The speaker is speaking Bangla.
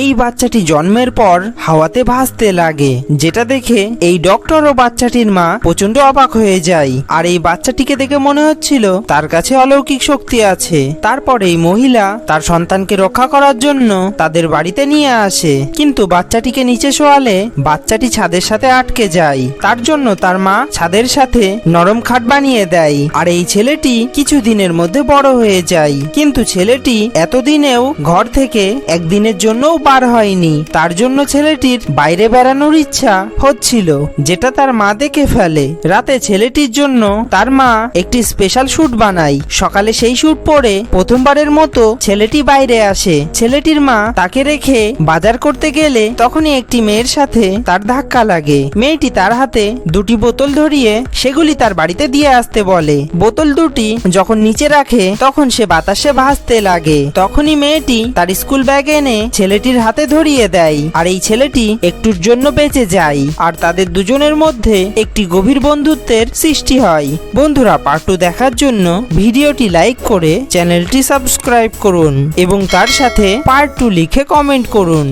এই বাচ্চাটি জন্মের পর হাওয়াতে ভাসতে লাগে, যেটা দেখে এই ডক্টর ও বাচ্চাটির মা প্রচন্ড অবাক হয়ে যায়। আর এই বাচ্চাটিকে দেখে মনে হচ্ছিল তার কাছে অলৌকিক শক্তি আছে। তারপর এই মহিলা তার সন্তানকে রক্ষা করার জন্য তাদের বাড়িতে নিয়ে আসে, কিন্তু বাচ্চাটিকে নিচে শোয়ালে বাচ্চাটি ছাদের সাথে আটকে যায়। তার জন্য তার মা ছাদের সাথে নরম খাট বানিয়ে দেয়। আর এই ছেলেটি কিছুদিনের মধ্যে বড় হয়ে যায়, কিন্তু ছেলেটি এতদিনেও ঘর থেকে একদিনের জন্যও বার হয়নি। তার জন্য ছেলেটির বাইরে বেড়ানোর ইচ্ছা হচ্ছিল, যেটা তার মা দেখে ফেলে। রাতে ছেলেটির জন্য তার মা একটি স্পেশাল স্যুট বানায়। সকালে সেই স্যুট পরে প্রথমবারের মতো ছেলেটি বাইরে আসে। ছেলেটির মা তাকে রেখে বাজার করতে গেলে তখনই একটি মেয়ের সাথে তার ধাক্কা লাগে। মেয়েটি তার হাতে দুটি বোতল ধরিয়ে সেগুলি তার বাড়িতে দিয়ে আসতে বলে। বোতল দুটি যখন নিচে রাখে তখন সে বাতাসে ভাসতে লাগে। তখনই মেয়েটি তার স্কুল ব্যাগ এনে ছেলেটির হাতে ধরিয়ে দেয়, আর এই ছেলেটি একটুর জন্য বেঁচে যায়। আর তাদের দুজনের মধ্যে একটি গভীর বন্ধুত্বের সৃষ্টি হয়। বন্ধুরা, পার্ট 2 দেখার জন্য ভিডিওটি লাইক করে চ্যানেলটি সাবস্ক্রাইব করুন এবং তার সাথে পার্ট 2 লিখে কমেন্ট করুন।